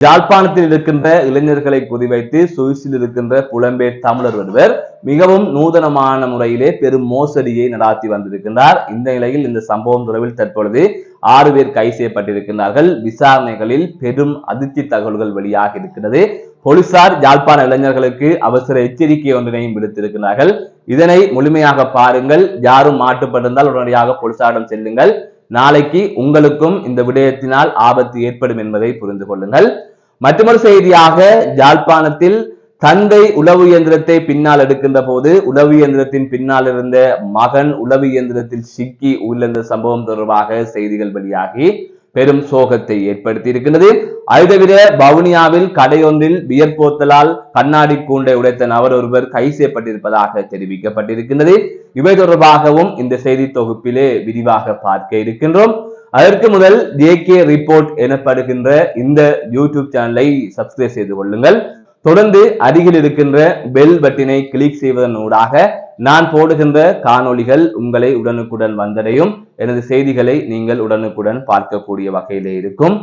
யாழ்ப்பாணத்தில் இருக்கின்ற இளைஞர்களை குறிவைத்து சுவிஸில் இருக்கின்ற புலம்பெயர் தமிழர் ஒருவர் மிகவும் நூதனமான முறையிலே பெரும் மோசடியை நடாத்தி வந்திருக்கின்றார். இந்த நிலையில் இந்த சம்பவம் தொடர்பில் தற்பொழுது 6 பேர் கைது செய்யப்பட்டிருக்கிறார்கள். விசாரணைகளில் பெரும் அதிர்ச்சி தகவல்கள் வெளியாக இருக்கிறது. போலீசார் யாழ்ப்பாண இளைஞர்களுக்கு அவசர எச்சரிக்கை ஒன்றினையும் விடுத்திருக்கிறார்கள். இதனை முழுமையாக பாருங்கள். யாரும் மாட்டுப்பட்டிருந்தால் உடனடியாக போலீசாரிடம் செல்லுங்கள். நாளைக்கு உங்களுக்கும் இந்த விடயத்தினால் ஆபத்து ஏற்படும் என்பதை புரிந்து கொள்ளுங்கள். மற்றொரு செய்தியாக யாழ்ப்பாணத்தில் தந்தை உளவு இயந்திரத்தை பின்னால் எடுக்கின்ற போது உளவு இயந்திரத்தின் பின்னால் இருந்த மகன் உளவு இயந்திரத்தில் சிக்கி உயிரிழந்த சம்பவம் தொடர்பாக செய்திகள் வெளியாகி பெரும் சோகத்தை ஏற்படுத்தி இருக்கின்றது. அது தவிர வவுனியாவில் கடையொன்றில் பியர் போத்தலால் கண்ணாடி கூண்டை உடைத்த நபர் ஒருவர் கைது செய்யப்பட்டிருப்பதாக தெரிவிக்கப்பட்டிருக்கின்றது. இவை தொடர்பாகவும் இந்த செய்தி தொகுப்பிலே விரிவாக பார்க்க இருக்கின்றோம். அதற்கு முதல் ஜேகே ரிப்போர்ட் எனப்படுகின்ற இந்த யூடியூப் சேனலை சப்ஸ்கிரைப் செய்து கொள்ளுங்கள். தொடர்ந்து அருகில் இருக்கின்ற பெல் பட்டினை கிளிக் செய்வதன் ஊடாக நான் போடுகின்ற காணொளிகள் உங்களை உடனுக்குடன் வந்தடையும். எனது செய்திகளை நீங்கள் உடனுக்குடன் பார்க்கக்கூடிய வகையிலே இருக்கும்.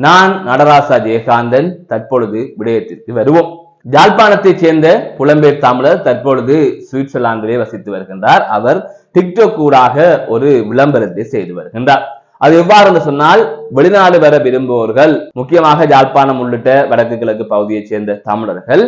நான் நடராசா ஜெயகாந்தன். தற்பொழுது விடயத்திற்கு வருவோம். யாழ்ப்பாணத்தைச் சேர்ந்த புலம்பெயர் தமிழர் தற்பொழுது சுவிட்சர்லாந்திலே வசித்து வருகின்றார். அவர் டிக்டாக் ஊடாக ஒரு விளம்பரத்தை செய்து வருகின்றார். அது எவ்வாறு சொன்னால், வெளிநாடு வர விரும்புவோர்கள், முக்கியமாக யாழ்ப்பாணம் உள்ளிட்ட வடக்கு கிழக்கு பகுதியைச் சேர்ந்த தமிழர்கள்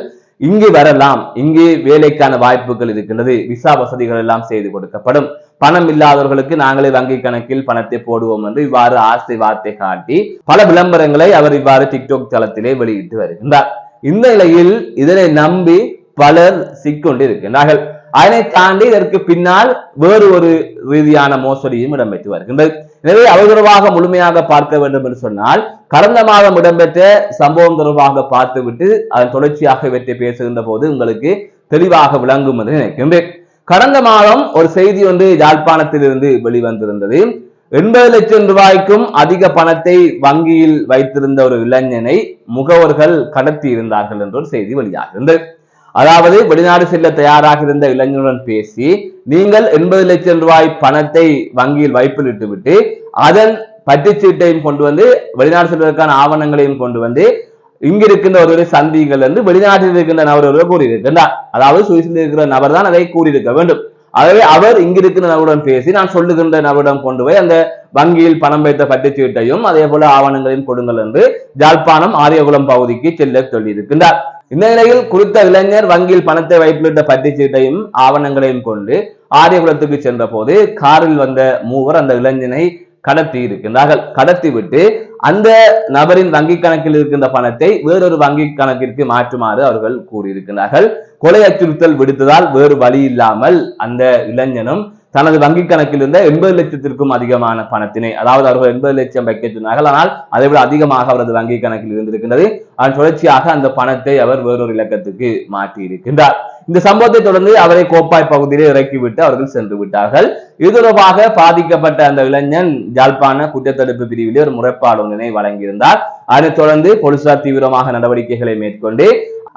இங்கு வரலாம். இங்கு வேலைக்கான வாய்ப்புகள் இருக்கின்றது. விசா வசதிகள் எல்லாம் செய்து கொடுக்கப்படும். பணம் இல்லாதவர்களுக்கு நாங்களே வங்கி கணக்கில் பணத்தை போடுவோம் என்று இவ்வாறு ஆசை வார்த்தை காட்டி பல விளம்பரங்களை அவர் இவ்வாறு டிக்டாக் தளத்திலே வெளியிட்டு வருகின்றார். இந்த நிலையில் இதனை நம்பி பலர் சிக்கொண்டு இருக்கின்றார்கள். அதனை தாண்டி இதற்கு பின்னால் வேறு ஒரு ரீதியான மோசடியும் இடம்பெற்று வருகின்றது. எனவே அது தொடர்பாக முழுமையாக பார்க்க வேண்டும் என்று சொன்னால், கடந்த மாதம் இடம்பெற்ற சம்பவம் தொடர்பாக பார்த்துவிட்டு அதன் தொடர்ச்சியாக இவற்றை பேசுகின்ற போது உங்களுக்கு தெளிவாக விளங்கும் என்று நினைக்கின்றேன். கடந்த மாதம் ஒரு செய்தி ஒன்று யாழ்ப்பாணத்திலிருந்து வெளிவந்திருந்தது. 80 லட்சம் ரூபாய்க்கும் அதிக பணத்தை வங்கியில் வைத்திருந்த ஒரு இளைஞனை முகவர்கள் கடத்தி இருந்தார்கள் என்ற ஒரு செய்தி வெளியாகிருந்தது. அதாவது வெளிநாடு செல்ல தயாராக இருந்த இளைஞருடன் பேசி, நீங்கள் 80 லட்சம் ரூபாய் பணத்தை வங்கியில் வைப்பிலிட்டு விட்டு அதன் பற்றுச்சீட்டையும் கொண்டு வந்து வெளிநாடு செல்வதற்கான ஆவணங்களையும் கொண்டு வந்து இங்கிருக்கின்ற ஒருவரை சந்திகள் என்று வெளிநாட்டில் இருக்கின்ற நபர் ஒருவர் கூறியிருக்கின்றார். அதாவது சுவிஸில் இருக்கிற நபர் தான் அதை கூறியிருக்க வேண்டும். ஆகவே அவர் இங்கிருக்கிற நபருடன் பேசி, நான் சொல்லுகின்ற நபரிடம் கொண்டு போய் அந்த வங்கியில் பணம் வைத்த பற்றுச்சீட்டையும் அதே போல ஆவணங்களையும் கொடுங்கள் என்று யாழ்ப்பாணம் ஆரியகுளம் பகுதிக்கு செல்ல சொல்லியிருக்கின்றார். இந்த நிலையில் குறித்த இளைஞர் வங்கியில் பணத்தை வைப்பிலிட்ட பற்றுச்சீட்டையும் ஆவணங்களையும் கொண்டு ஆரியகுளத்துக்கு சென்ற போது காரில் வந்த மூவர் அந்த இளைஞனை கடத்தி இருக்கின்றார்கள். கடத்திவிட்டு அந்த நபரின் வங்கி கணக்கில் இருக்கின்ற பணத்தை வேறொரு வங்கி கணக்கிற்கு மாற்றுமாறு அவர்கள் கூறியிருக்கிறார்கள். கொலை அச்சுறுத்தல் விடுத்ததால் வேறு வழி இல்லாமல் அந்த இளைஞனும் தனது வங்கி கணக்கில் இருந்த 80 லட்சத்திற்கும் அதிகமான பணத்தினை, அதாவது அவர்கள் 80 லட்சம் வைக்க சொன்னார்கள், ஆனால் அதை விட அதிகமாக அவரது வங்கி கணக்கில் இருந்திருக்கின்றது. அதன் தொடர்ச்சியாக அந்த பணத்தை அவர் வேறொரு இலக்கத்துக்கு மாற்றி இருக்கின்றார். இந்த சம்பவத்தை தொடர்ந்து அவரை கோப்பாய் பகுதியிலே இறக்கிவிட்டு அவர்கள் சென்று விட்டார்கள். இது தொடர்பாக பாதிக்கப்பட்ட அந்த இளைஞன் யாழ்ப்பாண குற்றத்தடுப்பு பிரிவிலே ஒரு முறைப்பாடு ஒன்றினை வழங்கியிருந்தார். அதனைத் தொடர்ந்து போலீசார் தீவிரமாக நடவடிக்கைகளை மேற்கொண்டு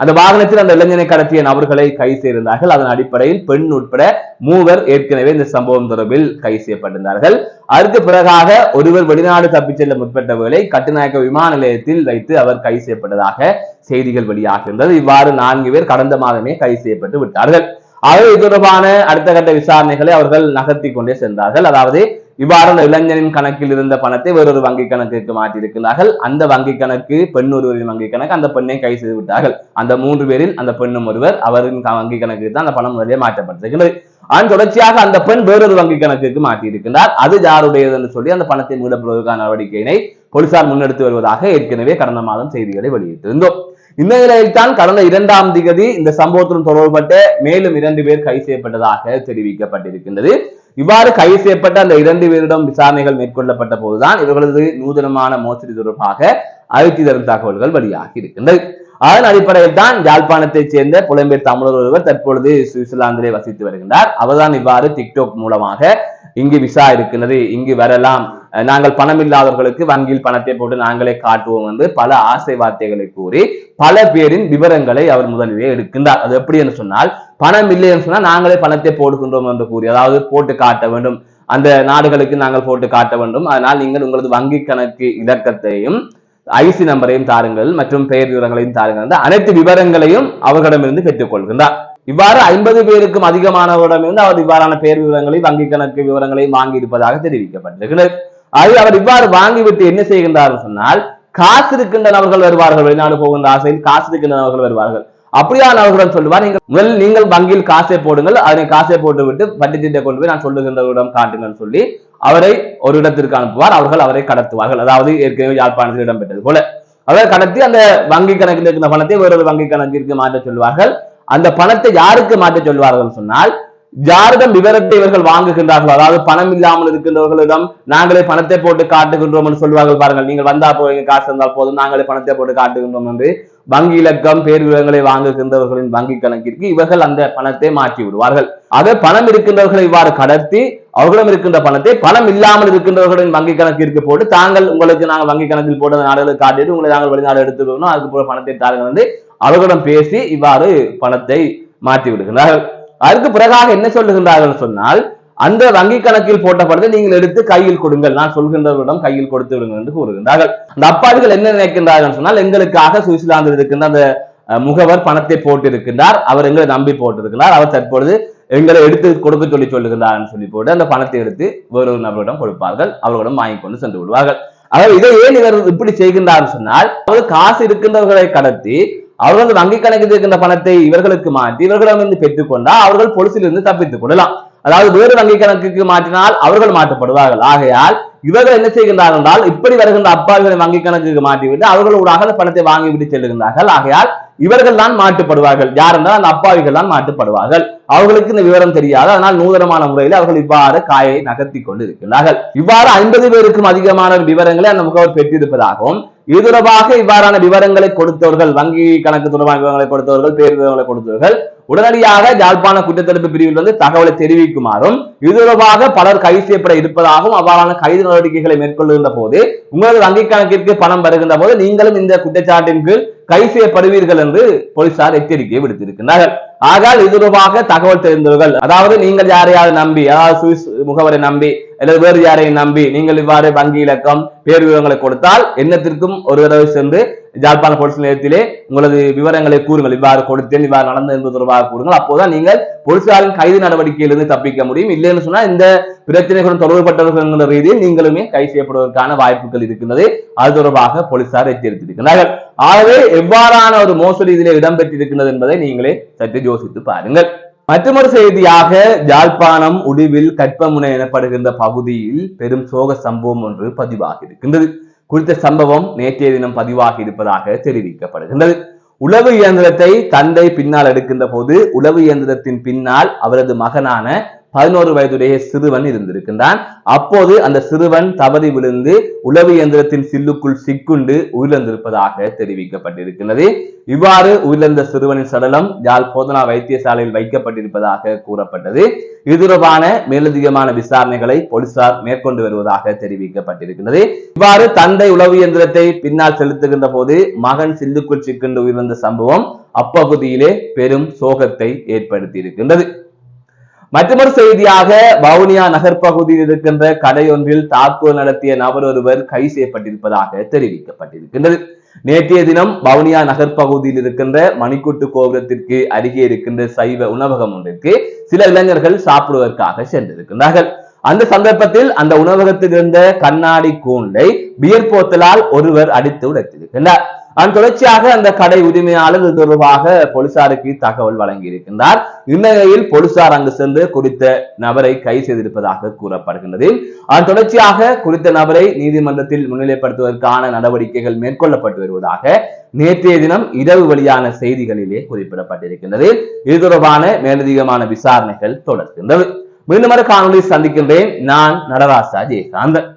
அந்த வாகனத்தில் அந்த இளைஞனை கடத்திய நபர்களை கைது செய்திருந்தார்கள். அதன் அடிப்படையில் பெண் உட்பட 3 பேர் ஏற்கனவே இந்த சம்பவம் தொடர்பில் கைது செய்யப்பட்டிருந்தார்கள். அதற்கு பிறகாக ஒருவர் வெளிநாடு தப்பிச் செல்ல முற்பட்ட வேளை கட்டுநாயக்க விமான நிலையத்தில் வைத்து அவர் கைது செய்யப்பட்டதாக செய்திகள் வெளியாகின்றது. இவ்வாறு 4 பேர் கடந்த மாதமே கைது செய்யப்பட்டு விட்டார்கள். ஆகவே இது தொடர்பான அடுத்த கட்ட விசாரணைகளை அவர்கள் நகர்த்தி கொண்டே சென்றார்கள். அதாவது இவ்வாறு அந்த இளைஞனின் கணக்கில் இருந்த பணத்தை வேறொரு வங்கி கணக்குக்கு மாற்றியிருக்கிறார்கள். அந்த வங்கி கணக்கு பெண் ஒருவரின் வங்கி கணக்கு, அந்த பெண்ணை கைது செய்து விட்டார்கள். அந்த 3 பேரில் அந்த பெண்ணும் ஒருவர், அவரின் வங்கி கணக்கு தான் அந்த பணம் முதலே மாற்றப்பட்டிருக்கிறது. அதன் தொடர்ச்சியாக அந்த பெண் வேறொரு வங்கி கணக்குக்கு மாற்றியிருக்கிறார். அது யாருடையது என்று சொல்லி அந்த பணத்தை மீளப்படுவதற்கான நடவடிக்கையினை போலீசார் முன்னெடுத்து வருவதாக ஏற்கனவே கடந்த மாதம் செய்திகளை வெளியிட்டிருந்தோம். இந்த நிலையில் தான் கடந்த 2ஆம் தேதி இந்த சம்பவத்துடன் தொடர்புபட்ட மேலும் 2 பேர் கைது செய்யப்பட்டதாக தெரிவிக்கப்பட்டிருக்கின்றது. இவ்வாறு கைது செய்யப்பட்ட அந்த 2 பேரிடம் விசாரணைகள் மேற்கொள்ளப்பட்ட போதுதான் இவர்களது நூதனமான மோசடி தொடர்பாக அதிர்ச்சி தரும் தகவல்கள் வெளியாகி இருக்கின்றது. அதன் அடிப்படையில் தான் யாழ்ப்பாணத்தைச் சேர்ந்த புலம்பெயர் தமிழர் ஒருவர் தற்பொழுது சுவிட்சர்லாந்திலே வசித்து வருகின்றார். அவர்தான் இவ்வாறு டிக்டாக் மூலமாக இங்கு விசா இருக்கின்றது, இங்கு வரலாம், நாங்கள் பணம் இல்லாதவர்களுக்கு வங்கியில் பணத்தை போட்டு நாங்களே காட்டுவோம் என்று பல ஆசை வார்த்தைகளை கூறி பல பேரின் விவரங்களை அவர் முதலிலே எடுக்கின்றார். அது எப்படி என்று சொன்னால், பணம் இல்லை என்று சொன்னால் நாங்களே பணத்தை போடுகின்றோம் என்று கூறி, அதாவது போட்டு காட்ட வேண்டும், அந்த நாடுகளுக்கு நாங்கள் போட்டு காட்ட வேண்டும், அதனால் நீங்கள் உங்களது வங்கி கணக்கு இலக்கத்தையும் ஐசி நம்பரையும் தாருங்கள் மற்றும் பெயர் விவரங்களையும் தாருங்கள், அனைத்து விவரங்களையும் அவர்களிடமிருந்து பெற்றுக் கொள்கின்றார். இவ்வாறு 50 பேருக்கும் அதிகமானவரிடமிருந்து அவர் இவ்வாறான பெயர் விவரங்களை வங்கி கணக்கு விவரங்களையும் வாங்கி இருப்பதாக தெரிவிக்கப்பட்டிருக்கிறது. அவர் இவ்வாறு வாங்கிவிட்டு என்ன செய்கின்றார் சொன்னால், காசு இருக்கின்ற நபர்கள் வருவார்கள், வெளிநாடு போகின்ற ஆசையில் காசு இருக்கின்ற நபர்கள் வருவார்கள். அப்படியான அவர்களிடம் சொல்லுவார், நீங்கள் வங்கியில் காசை போடுங்கள், அதனை காசை போட்டு விட்டு வட்டிச்சீட்டை கொண்டு போய் நான் சொல்லுகின்றவரிடம் காட்டுங்கள் சொல்லி அவரை ஒரு இடத்திற்கு அனுப்புவார். அவர்கள் அவரை கடத்துவார்கள். அதாவது ஏற்கனவே யாழ்ப்பாணத்தில் இடம்பெற்றது போல அவரை கடத்தி அந்த வங்கி கணக்கில் இருக்கிற பணத்தை வேறொரு வங்கி கணக்கிற்கு மாற்ற சொல்வார்கள். அந்த பணத்தை யாருக்கு மாற்ற சொல்வார்கள் சொன்னால், யாரிடம் விவரத்தை இவர்கள் வாங்குகின்றார்கள், அதாவது பணம் இல்லாமல் இருக்கின்றவர்களிடம் நாங்களே பணத்தை போட்டு காட்டுகின்றோம் என்று சொல்வார்கள். பாருங்கள், நீங்கள் வந்தா போய் காசு இருந்தால் போதும், நாங்களே பணத்தை போட்டு காட்டுகின்றோம் என்று வங்கி இலக்கம் பேர் விவரங்களை வாங்குகின்றவர்களின் வங்கி கணக்கிற்கு இவர்கள் அந்த பணத்தை மாற்றி விடுவார்கள். ஆக பணம் இருக்கின்றவர்களை இவ்வாறு கடத்தி அவர்களிடம் இருக்கின்ற பணத்தை பணம் இல்லாமல் இருக்கின்றவர்களின் வங்கி கணக்கிற்கு போட்டு, தாங்கள் உங்களுக்கு நாங்கள் வங்கி கணக்கில் போட்ட நாடுகளை காட்டிட்டு உங்களை நாங்கள் வெளிநாடு எடுத்துக்கணும், அதுக்கு போல பணத்தை தாருங்கள் என்று அவர்களிடம் பேசி இவ்வாறு பணத்தை மாற்றி விடுகிறார்கள். அதுக்கு பிறகாக என்ன சொல்லுகின்றார்கள் சொன்னால், அந்த வங்கி கணக்கில் போட்ட பணத்தை நீங்கள் எடுத்து கையில் கொடுங்கள், நான் சொல்கின்றவரிடம் கையில் கொடுத்து விடுங்கள் என்று கூறுகின்றார்கள். அந்த அப்பாவிகள் என்ன நினைக்கின்றார்கள் சொன்னால், எங்களுக்காக சுவிட்சர்லாந்தில் இருக்கின்ற அந்த முகவர் பணத்தை போட்டிருக்கின்றார், அவர் எங்களை நம்பி போட்டிருக்கிறார், அவர் தற்பொழுது எங்களை எடுத்து கொடுக்க சொல்லி சொல்லுகின்றார் சொல்லி போட்டு அந்த பணத்தை எடுத்து வேறொரு நபரிடம் கொடுப்பார்கள், அவர்களிடம் வாங்கி கொண்டு சென்று விடுவார்கள். அதாவது இதை ஏன் இவர் இப்படி செய்கின்றார் சொன்னால், அவர் காசு இருக்கின்றவர்களை கடத்தி அவர்கள் வங்கி கணக்கில் இருக்கின்ற பணத்தை இவர்களுக்கு மாற்றி இவர்களிடமிருந்து பெற்றுக் கொண்டால் அவர்கள் பொலிசில் இருந்து தப்பித்துக் கொள்ளலாம். அதாவது வேறு வங்கி கணக்குக்கு மாற்றினால் அவர்கள் மாற்றப்படுவார்கள். ஆகையால் இவர்கள் என்ன செய்கின்றார்கள் என்றால், இப்படி வருகின்ற அப்பாவிகளை வங்கி கணக்குக்கு மாற்றிவிட்டு அவர்களோடாக பணத்தை வாங்கிவிட்டு செல்லுகின்றார்கள். ஆகையால் இவர்கள் தான் மாட்டுப்படுவார்கள். யார் என்றால் அந்த அப்பாவிகள் தான் மாட்டுப்படுவார்கள். அவர்களுக்கு இந்த விவரம் தெரியாது. அதனால் நூதனமான முறையில் அவர்கள் இவ்வாறு காயை நகர்த்தி கொண்டு இருக்கின்றார்கள். இவ்வாறு 50 பேருக்கும் அதிகமான விவரங்களை அந்த முகவர் பெற்றிருப்பதாகவும், இது தொடர்பாக இவ்வாறான விவரங்களை கொடுத்தவர்கள், வங்கி கணக்கு தொடர்பான விவரங்களை கொடுத்தவர்கள், பேர் விவரங்களை கொடுத்தவர்கள் உடனடியாக யாழ்ப்பாண குற்றத்தடுப்பு பிரிவில் வந்து தகவலை தெரிவிக்குமாறும், இது தொடர்பாக பலர் கைது செய்யப்பட இருப்பதாகவும், அவ்வாறான கைது நடவடிக்கைகளை மேற்கொள்கின்ற போது உங்களது வங்கி கணக்கிற்கு பணம் வருகின்ற போது நீங்களும் இந்த குற்றச்சாட்டின் கீழ் கைது செய்யப்படுவீர்கள் என்று போலீசார் எச்சரிக்கை விடுத்திருக்கிறார்கள். ஆகால் இது தொடர்பாக தகவல் தெரிந்தவர்கள், அதாவது நீங்கள் யாரையாவது நம்பி, அதாவது சுவிஸ் முகவரை நம்பி அல்லது வேறு யாரையும் நம்பி நீங்கள் இவ்வாறு வங்கி இலக்கம் பேர் விவரங்களை கொடுத்தால் எண்ணத்திற்கும் ஒரு தடவை சென்று யாழ்ப்பாண போலீஸ் நிலையத்திலே உங்களது விவரங்களை கூறுங்கள், இவ்வாறு கொடுத்தேன், இவ்வாறு நடந்தது என்பது தொடர்பாக கூறுங்கள். அப்போதான் நீங்கள் போலீசாரின் கைது நடவடிக்கையிலிருந்து தப்பிக்க முடியும். இல்லைன்னு சொன்னா இந்த பிரச்சனைகளுடன் தொடர்புபட்டவர்கள் என்ற ரீதியில் நீங்களுமே கைது செய்யப்படுவதற்கான வாய்ப்புகள் இருக்கின்றது. அது தொடர்பாக போலீசார் எச்சரித்திருக்கிறார்கள். ஆகவே எவ்வாறான ஒரு மோசடி இதிலே இடம்பெற்றிருக்கின்றது என்பதை நீங்களே சற்று யோசித்து பாருங்கள். மற்றொரு செய்தியாக, யாழ்ப்பாணம் உடுவில் கற்பமுனை எனப்படுகின்ற பகுதியில் பெரும் சோக சம்பவம் ஒன்று பதிவாகி இருக்கின்றது. குறித்த சம்பவம் நேற்றைய தினம் பதிவாகி இருப்பதாக தெரிவிக்கப்படுகின்றது. உளவு இயந்திரத்தை தந்தை பின்னால் எடுக்கின்ற போது உளவு இயந்திரத்தின் பின்னால் அவரது மகனான 11 வயதுடைய சிறுவன் இருந்திருக்கின்றான். அப்போது அந்த சிறுவன் தவறி விழுந்து உளவு இயந்திரத்தின் சில்லுக்குள் சிக்குண்டு உயிரிழந்திருப்பதாக தெரிவிக்கப்பட்டிருக்கிறது. இவ்வாறு உயிரிழந்த சிறுவனின் சடலம் யாழ் போதனா வைத்தியசாலையில் வைக்கப்பட்டிருப்பதாக கூறப்பட்டது. இது தொடர்பான மேலதிகமான விசாரணைகளை போலீசார் மேற்கொண்டு வருவதாக தெரிவிக்கப்பட்டிருக்கிறது. இவ்வாறு தந்தை உளவு இயந்திரத்தை பின்னால் செலுத்துகின்ற போது மகன் சில்லுக்குள் சிக்குண்டு உயிரிழந்த சம்பவம் அப்பகுதியிலே பெரும் சோகத்தை ஏற்படுத்தி இருக்கின்றது. மற்றொரு செய்தியாக, வவுனியா நகர் பகுதியில் இருக்கின்ற கடையொன்றில் தாக்குதல் நடத்திய நபர் ஒருவர் கைது செய்யப்பட்டிருப்பதாக தெரிவிக்கப்பட்டிருக்கின்றது. நேற்றைய தினம் வவுனியா நகர் பகுதியில் இருக்கின்ற மணிக்கூட்டு கோபுரத்திற்கு அருகே இருக்கின்ற சைவ உணவகம் ஒன்றிற்கு சில இளைஞர்கள் சாப்பிடுவதற்காக சென்றிருக்கின்றார்கள். அந்த சந்தர்ப்பத்தில் அந்த உணவகத்தில் இருந்த கண்ணாடி கூண்டை பியர் போத்தலால் ஒருவர் அடித்து உடைத்திருக்கின்றார். அதன் தொடர்ச்சியாக அந்த கடை உரிமையாளர் இது தொடர்பாக போலீசாருக்கு தகவல் வழங்கி இருக்கின்றார். இந்நிலையில் போலீசார் அங்கு சென்று குறித்த நபரை கைது செய்திருப்பதாக கூறப்படுகின்றது. அதன் தொடர்ச்சியாக குறித்த நபரை நீதிமன்றத்தில் முன்னிலைப்படுத்துவதற்கான நடவடிக்கைகள் மேற்கொள்ளப்பட்டு வருவதாக நேற்றைய தினம் இரவு வெளியான செய்திகளிலே குறிப்பிடப்பட்டிருக்கின்றது. இது தொடர்பான மேலதிகமான விசாரணைகள் தொடர்கின்றது. மீண்டும் காணொலி சந்திக்கின்றேன். நான் நடராசா ஜெயகாந்தன்.